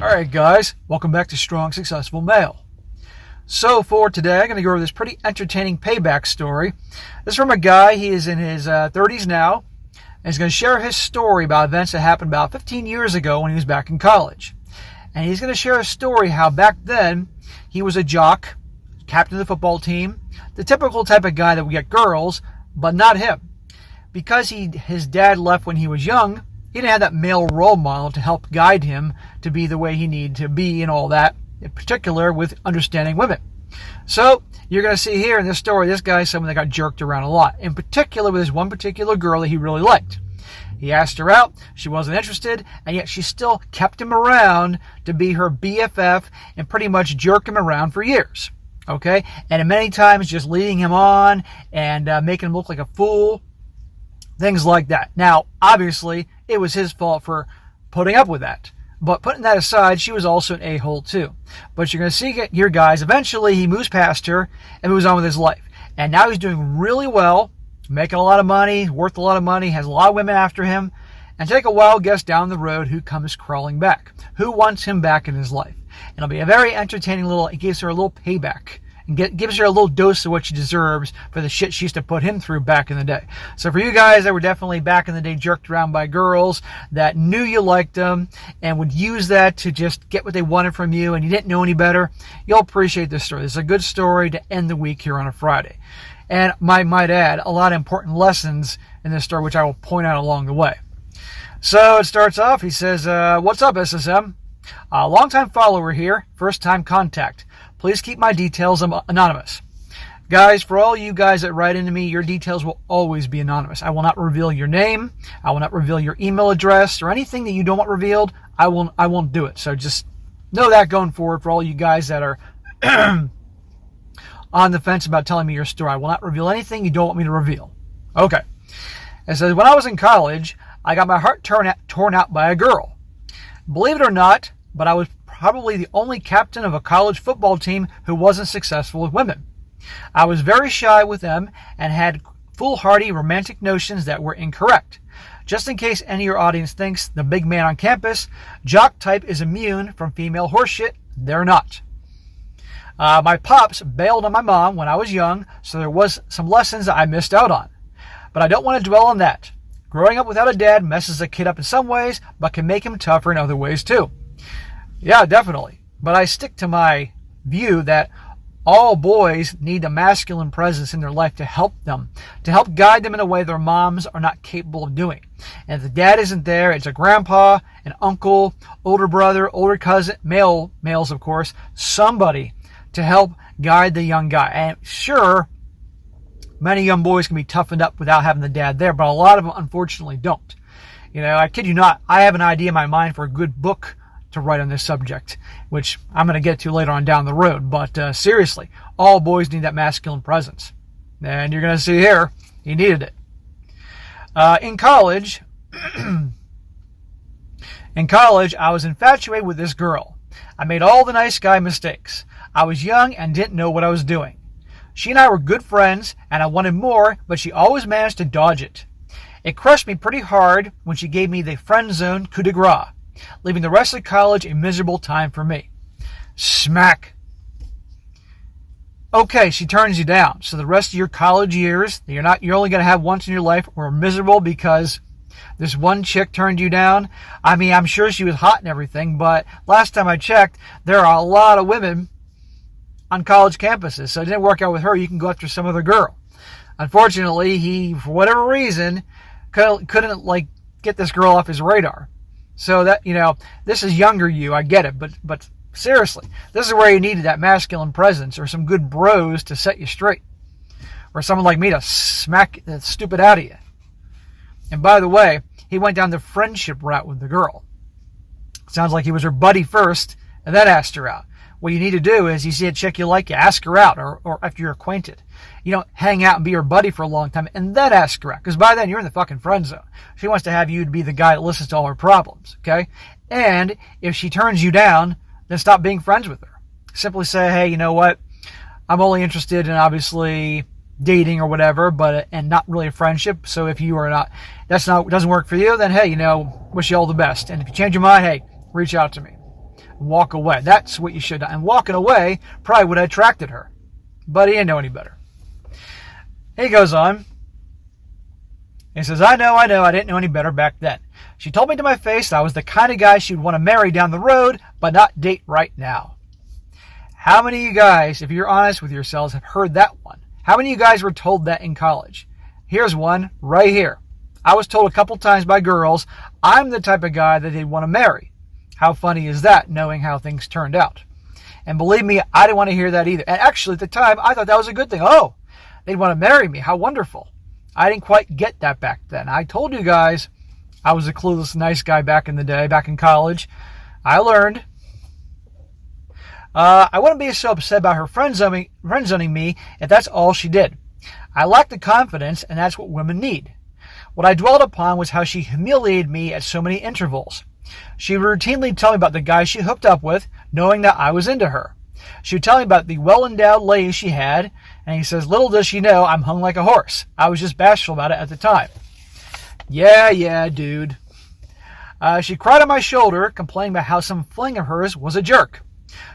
Alright guys, welcome back to Strong Successful Male. So for today, I'm going to go over this pretty entertaining payback story. This is from a guy, he is in his 30s now, and he's going to share his story about events that happened about 15 years ago when he was back in college. And he's going to share a story how back then he was a jock, captain of the football team, the typical type of guy that would get girls, but not him. Because his dad left when he was young, he didn't have that male role model to help guide him to be the way he needed to be and all that, in particular with understanding women. So you're going to see here in this story, this guy is someone that got jerked around a lot, in particular with this one particular girl that he really liked. He asked her out, she wasn't interested, and yet she still kept him around to be her BFF and pretty much jerk him around for years. Okay? And many times just leading him on and making him look like a fool. Things like that. Now, obviously, it was his fault for putting up with that. But putting that aside, she was also an a-hole too. But you're going to see here, guys, eventually he moves past her and moves on with his life. And now he's doing really well, making a lot of money, worth a lot of money, has a lot of women after him. And take a wild guess down the road who comes crawling back. Who wants him back in his life? And it'll be a very entertaining it gives her a little payback. And gives her a little dose of what she deserves for the shit she used to put him through back in the day. So for you guys that were definitely back in the day jerked around by girls that knew you liked them and would use that to just get what they wanted from you and you didn't know any better, you'll appreciate this story. This is a good story to end the week here on a Friday. And I might add, a lot of important lessons in this story, which I will point out along the way. So it starts off, he says, what's up, SSM? Long-time follower here, first-time contact. Please keep my details anonymous. Guys, for all you guys that write into me, your details will always be anonymous. I will not reveal your name. I will not reveal your email address or anything that you don't want revealed. I won't do it. So just know that going forward for all you guys that are on the fence about telling me your story. I will not reveal anything you don't want me to reveal. Okay. It says, when I was in college, I got my heart torn out by a girl. Believe it or not, but I was probably the only captain of a college football team who wasn't successful with women. I was very shy with them and had foolhardy romantic notions that were incorrect. Just in case any of your audience thinks the big man on campus, jock type, is immune from female horseshit, they're not. My pops bailed on my mom when I was young, so there was some lessons that I missed out on. But I don't want to dwell on that. Growing up without a dad messes a kid up in some ways, but can make him tougher in other ways too. Yeah, definitely. But I stick to my view that all boys need a masculine presence in their life to help them, to help guide them in a way their moms are not capable of doing. And if the dad isn't there, it's a grandpa, an uncle, older brother, older cousin, males of course, somebody to help guide the young guy. And sure, many young boys can be toughened up without having the dad there, but a lot of them unfortunately don't. You know, I kid you not, I have an idea in my mind for a good book to write on this subject, which I'm going to get to later on down the road. But seriously, all boys need that masculine presence. And you're going to see here, he needed it. In college, I was infatuated with this girl. I made all the nice guy mistakes. I was young and didn't know what I was doing. She and I were good friends, and I wanted more, but she always managed to dodge it. It crushed me pretty hard when she gave me the friend zone coup de grace, leaving the rest of college a miserable time for me. Smack. Okay, she turns you down. So the rest of your college years, you're only going to have once in your life, were miserable because this one chick turned you down. I mean, I'm sure she was hot and everything, but last time I checked, there are a lot of women on college campuses. So it didn't work out with her. You can go after some other girl. Unfortunately, he, for whatever reason, couldn't get this girl off his radar. So that, this is younger you, I get it, but seriously, this is where you needed that masculine presence or some good bros to set you straight. Or someone like me to smack that stupid out of you. And by the way, he went down the friendship route with the girl. Sounds like he was her buddy first, and then asked her out. What you need to do is, you see a chick you like, you ask her out, or after you're acquainted. You don't hang out and be her buddy for a long time and then ask her out, because by then you're in the fucking friend zone. She wants to have you to be the guy that listens to all her problems, okay? And if she turns you down, then stop being friends with her. Simply say, hey, you know what? I'm only interested in obviously dating or whatever, and not really a friendship. So if you are not, doesn't work for you, then hey, wish you all the best. And if you change your mind, hey, reach out to me. and walk away. That's what you should have done. And walking away probably would have attracted her. But he didn't know any better. He goes on. He says, I know, I didn't know any better back then. She told me to my face that I was the kind of guy she'd want to marry down the road, but not date right now. How many of you guys, if you're honest with yourselves, have heard that one? How many of you guys were told that in college? Here's one right here. I was told a couple times by girls, I'm the type of guy that they'd want to marry. How funny is that, knowing how things turned out? And believe me, I didn't want to hear that either. And actually, at the time, I thought that was a good thing. Oh, they'd want to marry me. How wonderful. I didn't quite get that back then. I told you guys I was a clueless, nice guy back in the day, back in college. I learned. I wouldn't be so upset about her friend-zoning me if that's all she did. I lacked the confidence, and that's what women need. What I dwelled upon was how she humiliated me at so many intervals. She would routinely tell me about the guy she hooked up with, knowing that I was into her. She would tell me about the well-endowed lady she had, and he says, little does she know I'm hung like a horse. I was just bashful about it at the time. Yeah, dude. She cried on my shoulder, complaining about how some fling of hers was a jerk.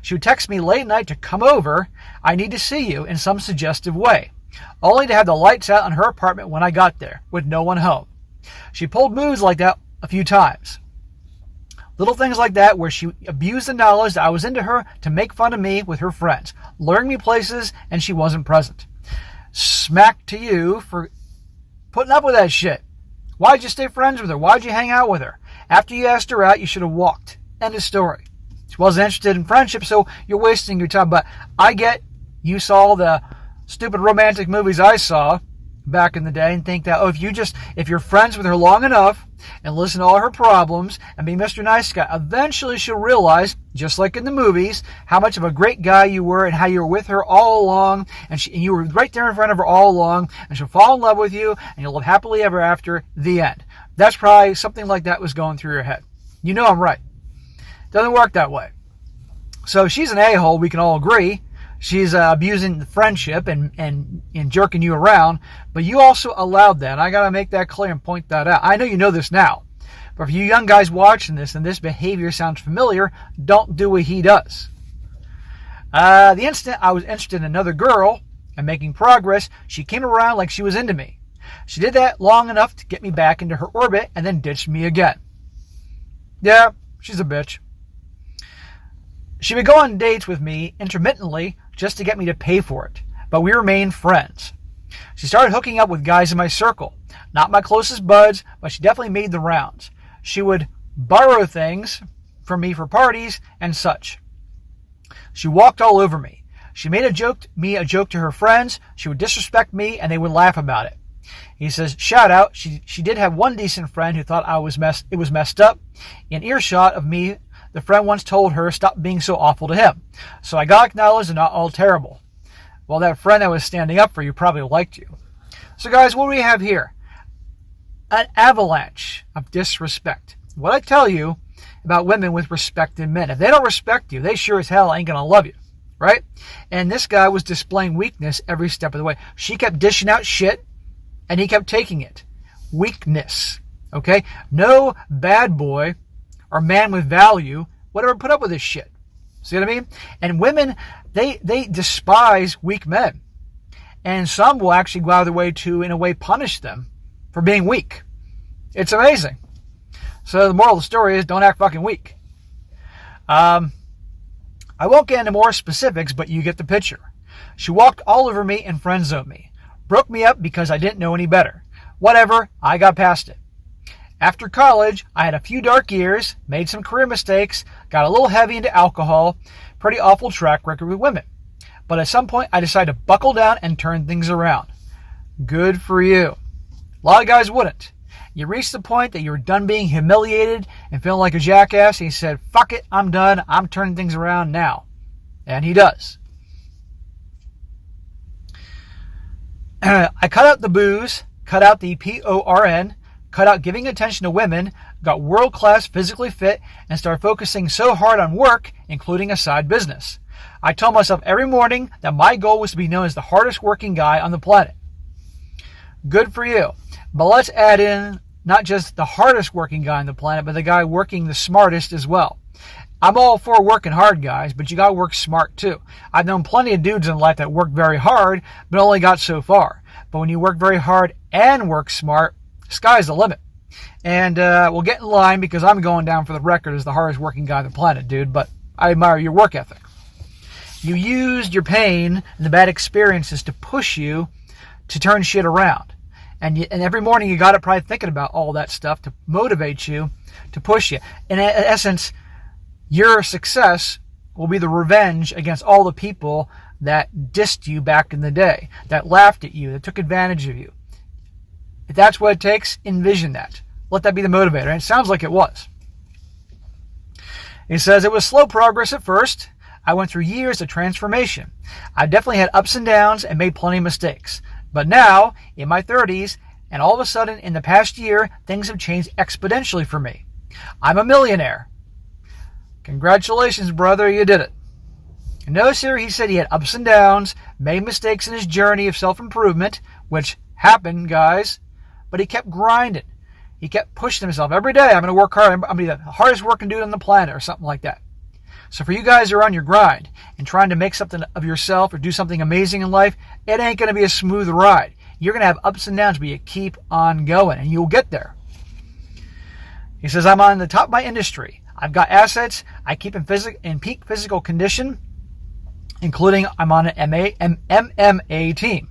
She would text me late at night to come over. I need to see you in some suggestive way, only to have the lights out in her apartment when I got there, with no one home. She pulled moves like that a few times. Little things like that where she abused the knowledge that I was into her to make fun of me with her friends, luring me places, and she wasn't present. Smack to you for putting up with that shit. Why'd you stay friends with her? Why'd you hang out with her? After you asked her out, you should have walked. End of story. She wasn't interested in friendship, so you're wasting your time. But I get you saw the stupid romantic movies I saw back in the day and think that, if you're friends with her long enough and listen to all her problems and be Mr. Nice Guy, eventually she'll realize, just like in the movies, how much of a great guy you were and how you were with her all along, and you were right there in front of her all along, and she'll fall in love with you, and you'll live happily ever after. The end. That's probably something like that was going through your head. You know I'm right. Doesn't work that way. So she's an a-hole, we can all agree. She's abusing the friendship and jerking you around, but you also allowed that. I got to make that clear and point that out. I know you know this now, but for you young guys watching this and this behavior sounds familiar, don't do what he does. The instant I was interested in another girl and making progress, she came around like she was into me. She did that long enough to get me back into her orbit and then ditched me again. Yeah, she's a bitch. She would go on dates with me intermittently just to get me to pay for it, but we remained friends. She started hooking up with guys in my circle, not my closest buds, but she definitely made the rounds. She would borrow things from me for parties and such. She walked all over me. She made a joke to her friends. She would disrespect me, and they would laugh about it. He says, shout out, she did have one decent friend who thought it was messed up. In earshot of me, the friend once told her, stop being so awful to him. So I got acknowledged and not all terrible. Well, that friend that was standing up for you probably liked you. So guys, what do we have here? An avalanche of disrespect. What I tell you about women with respect in men. If they don't respect you, they sure as hell ain't going to love you. Right? And this guy was displaying weakness every step of the way. She kept dishing out shit, and he kept taking it. Weakness. Okay? No bad boy or man with value would ever put up with this shit. See what I mean? And women, they despise weak men. And some will actually go out of their way to, in a way, punish them for being weak. It's amazing. So the moral of the story is don't act fucking weak. I won't get into more specifics, but you get the picture. She walked all over me and friend-zoned me. Broke me up because I didn't know any better. Whatever, I got past it. After college, I had a few dark years, made some career mistakes, got a little heavy into alcohol, pretty awful track record with women. But at some point, I decided to buckle down and turn things around. Good for you. A lot of guys wouldn't. You reached the point that you were done being humiliated and feeling like a jackass, and you said, fuck it, I'm done, I'm turning things around now. And he does. I cut out the booze, cut out the porn, cut out giving attention to women, got world-class physically fit, and started focusing so hard on work, including a side business. I told myself every morning that my goal was to be known as the hardest working guy on the planet. Good for you. But let's add in not just the hardest working guy on the planet, but the guy working the smartest as well. I'm all for working hard, guys, but you got to work smart too. I've known plenty of dudes in life that work very hard, but only got so far. But when you work very hard and work smart, sky's the limit. And we'll get in line because I'm going down for the record as the hardest working guy on the planet, dude, but I admire your work ethic. You used your pain and the bad experiences to push you to turn shit around. And every morning you got up probably thinking about all that stuff to motivate you, to push you. In essence, your success will be the revenge against all the people that dissed you back in the day, that laughed at you, that took advantage of you. If that's what it takes, envision that. Let that be the motivator. And it sounds like it was. He says, it was slow progress at first. I went through years of transformation. I definitely had ups and downs and made plenty of mistakes. But now, in my 30s, and all of a sudden in the past year, things have changed exponentially for me. I'm a millionaire. Congratulations, brother, you did it. Notice here he said he had ups and downs, made mistakes in his journey of self-improvement, which happened, guys, but he kept grinding. He kept pushing himself. Every day, I'm going to work hard. I'm going to be the hardest working dude on the planet or something like that. So for you guys who are on your grind and trying to make something of yourself or do something amazing in life, it ain't going to be a smooth ride. You're going to have ups and downs, but you keep on going, and you'll get there. He says, I'm on the top of my industry. I've got assets. I keep in peak physical condition, including I'm on an MMA team.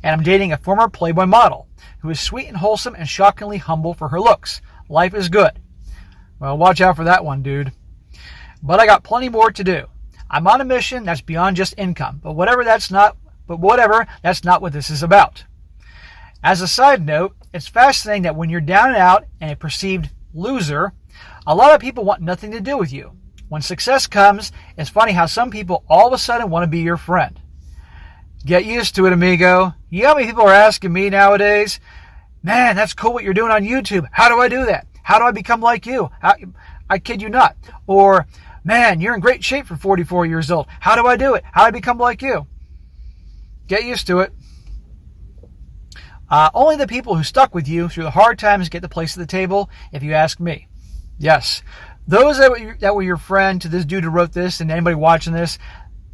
And I'm dating a former Playboy model who is sweet and wholesome and shockingly humble for her looks. Life is good. Well, watch out for that one, dude. But I got plenty more to do. I'm on a mission that's beyond just income. But whatever, that's not what this is about. As a side note, it's fascinating that when you're down and out and a perceived loser, a lot of people want nothing to do with you. When success comes, it's funny how some people all of a sudden want to be your friend. Get used to it, amigo. You know how many people are asking me nowadays, man, that's cool what you're doing on YouTube. How do I do that? How do I become like you? I kid you not. Or, man, you're in great shape for 44 years old. How do I do it? How do I become like you? Get used to it. Only the people who stuck with you through the hard times get the place at the table, if you ask me. Yes. Those that were your friend to this dude who wrote this and anybody watching this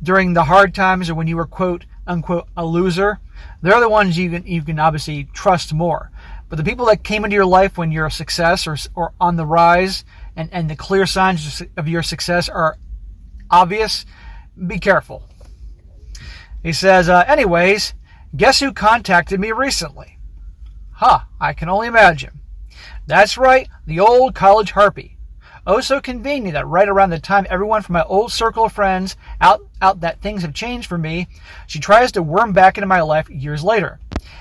during the hard times or when you were, quote, unquote, a loser, they're the ones you can obviously trust more. But the people that came into your life when you're a success or on the rise and the clear signs of your success are obvious, be careful. He says, anyways, guess who contacted me recently? I can only imagine. That's right, the old college harpy. Oh, so convenient that right around the time everyone from my old circle of friends out that things have changed for me, she tries to worm back into my life years later.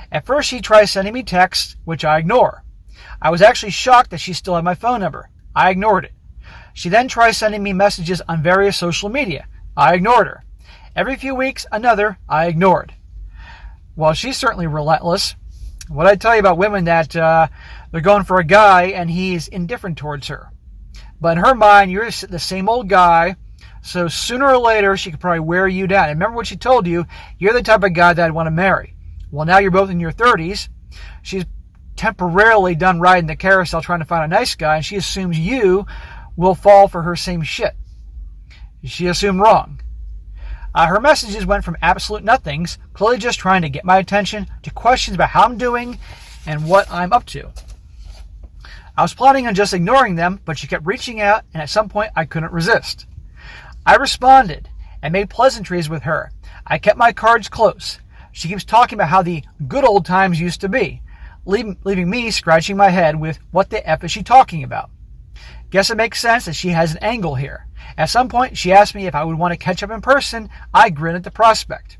At first, she tries sending me texts, which I ignore. I was actually shocked that she still had my phone number. I ignored it. She then tries sending me messages on various social media. I ignored her. Every few weeks, another I ignored. Well, she's certainly relentless. What I tell you about women that they're going for a guy and he's indifferent towards her. But in her mind, you're the same old guy, so sooner or later, she could probably wear you down. And remember what she told you, you're the type of guy that I'd want to marry. Well, now you're both in your 30s. She's temporarily done riding the carousel trying to find a nice guy, and she assumes you will fall for her same shit. She assumed wrong. Her messages went from absolute nothings, clearly just trying to get my attention, to questions about how I'm doing and what I'm up to. I was planning on just ignoring them, but she kept reaching out, and at some point I couldn't resist. I responded and made pleasantries with her. I kept my cards close. She keeps talking about how the good old times used to be, leaving me scratching my head with what the F is she talking about. Guess it makes sense that she has an angle here. At some point, she asked me if I would want to catch up in person. I grinned at the prospect.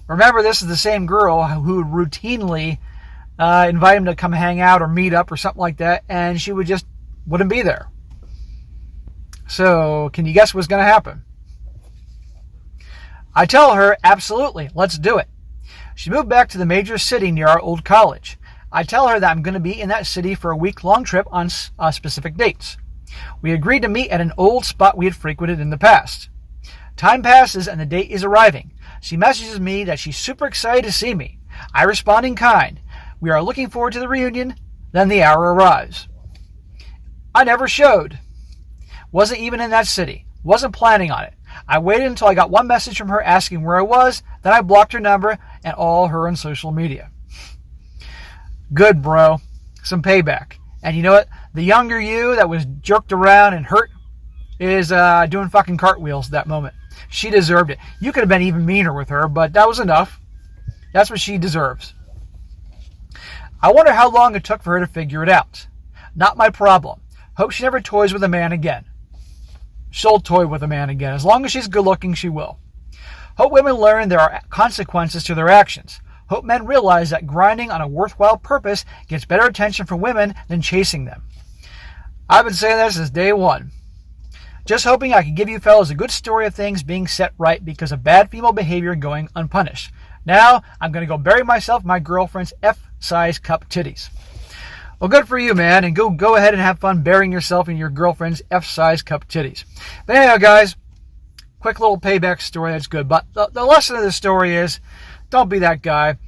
Remember, this is the same girl who would routinely invite him to come hang out or meet up or something like that, and she wouldn't be there. So, can you guess what's going to happen? I tell her, absolutely, let's do it. She moved back to the major city near our old college. I tell her that I'm going to be in that city for a week-long trip on specific dates. We agreed to meet at an old spot we had frequented in the past. Time passes and the date is arriving. She messages me that she's super excited to see me. I respond in kind. We are looking forward to the reunion. Then the hour arrives. I never showed. Wasn't even in that city. Wasn't planning on it. I waited until I got one message from her asking where I was. Then I blocked her number and all her on social media. Good, bro. Some payback. And you know what? The younger you that was jerked around and hurt is doing fucking cartwheels at that moment. She deserved it. You could have been even meaner with her, but that was enough. That's what she deserves. I wonder how long it took for her to figure it out. Not my problem. Hope she never toys with a man again. She'll toy with a man again. As long as she's good looking, she will. Hope women learn there are consequences to their actions. Hope men realize that grinding on a worthwhile purpose gets better attention from women than chasing them. I've been saying that since day one. Just hoping I can give you fellas a good story of things being set right because of bad female behavior going unpunished. Now, I'm going to go bury myself in my girlfriend's F-size cup titties. Well, good for you, man, and go ahead and have fun burying yourself in your girlfriend's F-size cup titties. But anyhow, guys, quick little payback story, that's good. But the lesson of the story is, don't be that guy.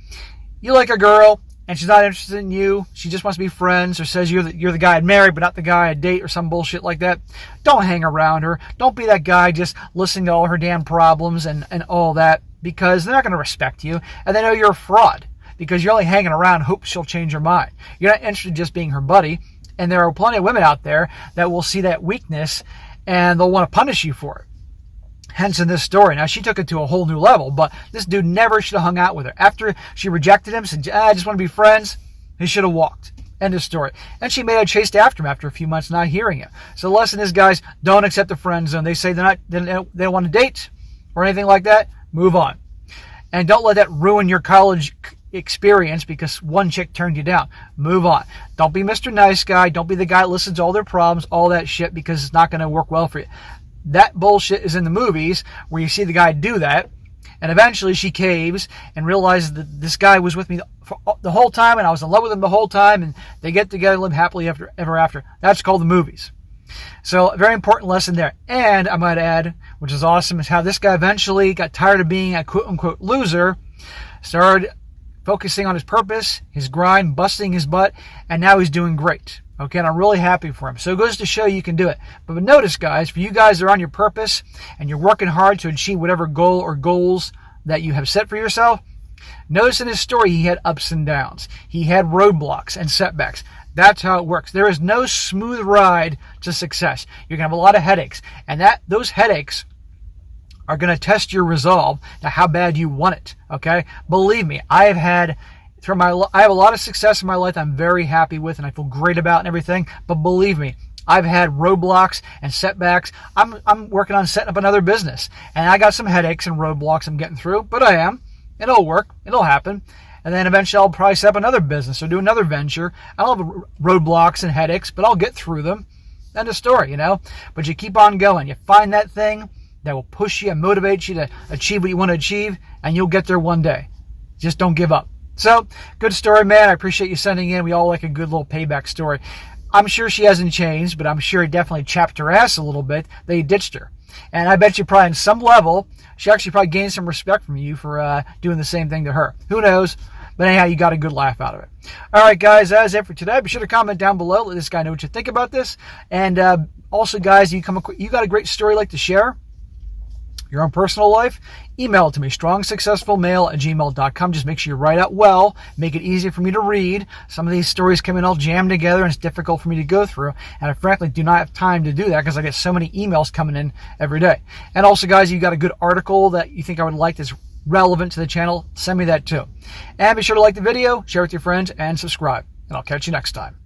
You like a girl, and she's not interested in you. She just wants to be friends, or says you're the guy I'd marry, but not the guy I'd date, or some bullshit like that. Don't hang around her. Don't be that guy just listening to all her damn problems and all that, because they're not going to respect you, and they know you're a fraud. Because you're only hanging around, hope she'll change her mind. You're not interested in just being her buddy. And there are plenty of women out there that will see that weakness and they'll want to punish you for it. Hence in this story. Now, she took it to a whole new level, but this dude never should have hung out with her. After she rejected him, said, I just want to be friends, he should have walked. End of story. And she may have chased after him after a few months not hearing it. So the lesson is, guys, don't accept the friend zone. They say they don't want to date or anything like that. Move on. And don't let that ruin your college experience because one chick turned you down. Move on. Don't be Mr. Nice Guy. Don't be the guy that listens to all their problems, all that shit, because it's not going to work well for you. That bullshit is in the movies where you see the guy do that, and eventually she caves and realizes that this guy was with me for the whole time and I was in love with him the whole time, and they get together and live happily ever after. That's called the movies. So a very important lesson there. And I might add, which is awesome, is how this guy eventually got tired of being a quote-unquote loser, started focusing on his purpose, his grind, busting his butt, and now he's doing great. Okay, and I'm really happy for him. So it goes to show you can do it. But notice, guys, for you guys that are on your purpose and you're working hard to achieve whatever goal or goals that you have set for yourself, notice in his story he had ups and downs. He had roadblocks and setbacks. That's how it works. There is no smooth ride to success. You're going to have a lot of headaches. And those headaches are going to test your resolve to how bad you want it. Okay? Believe me, I have a lot of success in my life I'm very happy with and I feel great about and everything. But believe me, I've had roadblocks and setbacks. I'm working on setting up another business. And I got some headaches and roadblocks I'm getting through. But I am. It'll work. It'll happen. And then eventually I'll probably set up another business or do another venture. I'll have roadblocks and headaches, but I'll get through them. End of story, you know. But you keep on going. You find that thing that will push you and motivate you to achieve what you want to achieve, and you'll get there one day. Just don't give up. So, good story, man. I appreciate you sending in. We all like a good little payback story. I'm sure she hasn't changed, but I'm sure he definitely chapped her ass a little bit. They ditched her. And I bet you probably on some level, she actually probably gained some respect from you for doing the same thing to her. Who knows? But anyhow, you got a good laugh out of it. All right, guys, that's it for today. Be sure to comment down below. Let this guy know what you think about this. And also, guys, you got a great story you'd like to share, your own personal life, email it to me, strongsuccessfulmale@gmail.com. Just make sure you write out well, make it easy for me to read. Some of these stories come in all jammed together, and it's difficult for me to go through. And I frankly do not have time to do that because I get so many emails coming in every day. And also, guys, you got a good article that you think I would like that's relevant to the channel, send me that too. And be sure to like the video, share with your friends, and subscribe. And I'll catch you next time.